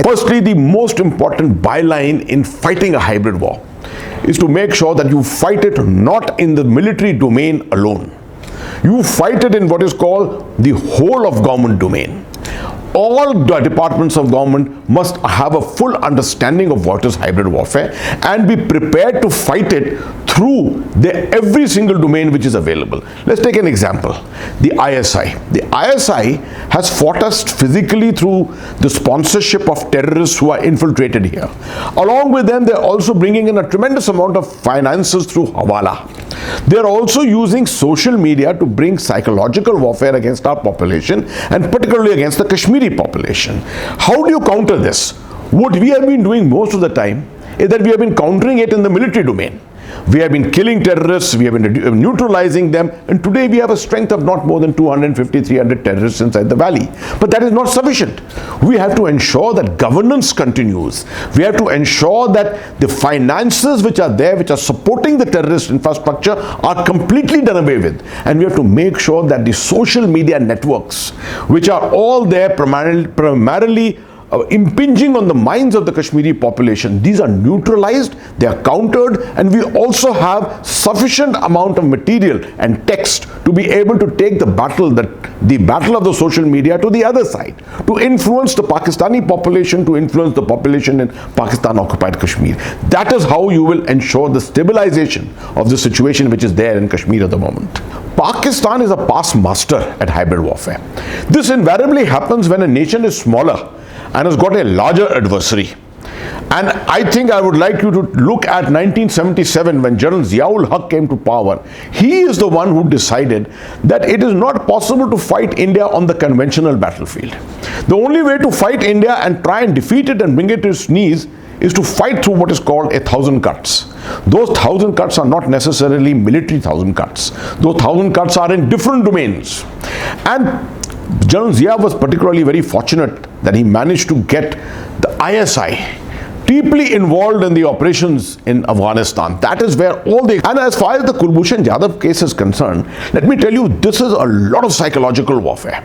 Firstly, the most important byline in fighting a hybrid war is to make sure that you fight it not in the military domain alone. You fight it in what is called the whole of government domain. All the departments of government must have a full understanding of what is hybrid warfare and be prepared to fight it through every single domain which is available. Let's take an example. The ISI. The ISI has fought us physically through the sponsorship of terrorists who are infiltrated here. Along with them, they're also bringing in a tremendous amount of finances through Hawala. They're also using social media to bring psychological warfare against our population and particularly against the Kashmiri population. How do you counter this? What we have been doing most of the time is that we have been countering it in the military domain. We have been killing terrorists, we have been neutralizing them, and today we have a strength of not more than 250, 300 terrorists inside the valley. But that is not sufficient. We have to ensure that governance continues. We have to ensure that the finances which are there, which are supporting the terrorist infrastructure, are completely done away with. And we have to make sure that the social media networks, which are all there primarily impinging on the minds of the Kashmiri population, these are neutralized, they are countered, and we also have sufficient amount of material and text to be able to take the battle of the social media to the other side, to influence the Pakistani population, to influence the population in Pakistan occupied Kashmir. That is how you will ensure the stabilization of the situation which is there in Kashmir at the moment. Pakistan is a past master at hybrid warfare. This invariably happens when a nation is smaller and has got a larger adversary. And I think I would like you to look at 1977 when General Ziaul Haq came to power. He is the one who decided that it is not possible to fight India on the conventional battlefield. The only way to fight India and try and defeat it and bring it to its knees is to fight through what is called 1,000 cuts. Those 1,000 cuts are not necessarily military 1,000 cuts. Those 1,000 cuts are in different domains. And General Zia was particularly very fortunate that he managed to get the ISI deeply involved in the operations in Afghanistan. That is where and as far as the Kulbhushan Jadhav case is concerned, let me tell you, this is a lot of psychological warfare.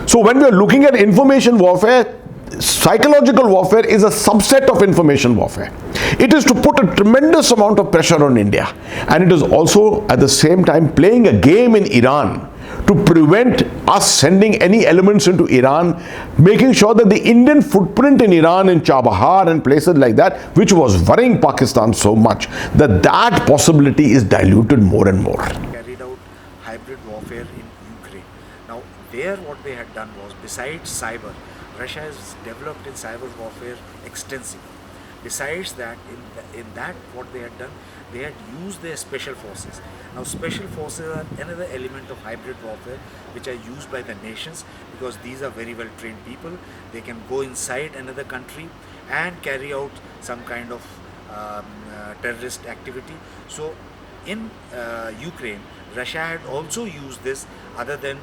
So when we are looking at information warfare, psychological warfare is a subset of information warfare. It is to put a tremendous amount of pressure on India, and it is also at the same time playing a game in Iran to prevent us sending any elements into Iran, making sure that the Indian footprint in Iran, in Chabahar and places like that, which was worrying Pakistan so much, that possibility is diluted more and more. Carried out hybrid warfare in Ukraine. Now, there what they had done was, besides cyber, Russia has developed in cyber warfare extensively. Besides that, in that what they had done, they had used their special forces. Now special forces are another element of hybrid warfare which are used by the nations, because these are very well trained people. They can go inside another country and carry out some kind of terrorist activity. So in Ukraine, Russia had also used this other than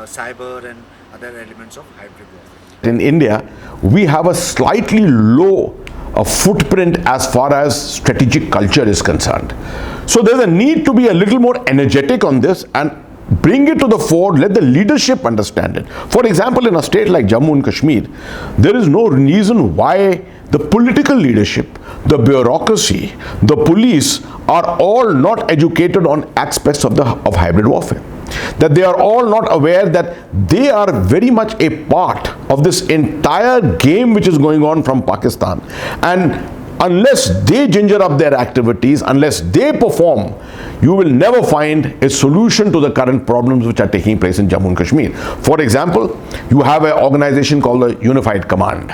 cyber and other elements of hybrid warfare. In India, we have a slightly low footprint as far as strategic culture is concerned. So there's a need to be a little more energetic on this and bring it to the fore, let the leadership understand it. For example, in a state like Jammu and Kashmir, there is no reason why the political leadership, the bureaucracy, the police are all not educated on aspects of hybrid warfare. That they are all not aware that they are very much a part of this entire game which is going on from Pakistan. And unless they ginger up their activities, unless they perform, you will never find a solution to the current problems which are taking place in Jammu and Kashmir. For example, you have an organization called the Unified Command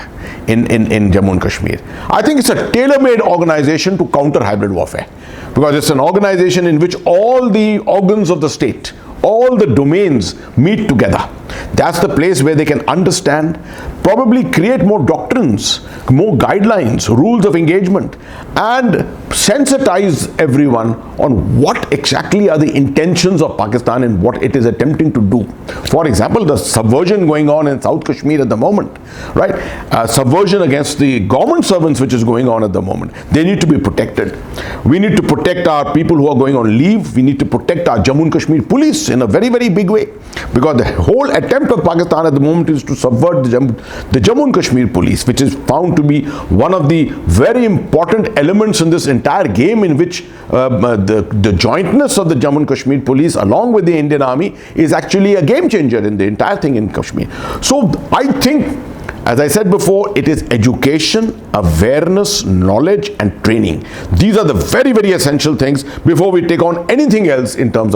in Jammu and Kashmir. I think it's a tailor-made organization to counter hybrid warfare, because it's an organization in which all the organs of the state, all the domains meet together. That's the place where they can understand, probably create more doctrines, more guidelines, rules of engagement, and sensitize everyone on what exactly are the intentions of Pakistan and what it is attempting to do. For example, the subversion going on in South Kashmir at the moment, right? Subversion against the government servants which is going on at the moment. They need to be protected. We need to protect our people who are going on leave. We need to protect our Jammu and Kashmir police in a very, very big way, because the whole attempt of Pakistan at the moment is to subvert the Jammu and Kashmir police, which is found to be one of the very important elements in this entire game, in which the jointness of the Jammu and Kashmir police along with the Indian Army is actually a game changer in the entire thing in Kashmir. So I think, as I said before, it is education, awareness, knowledge and training. These are the very, very essential things before we take on anything else in terms of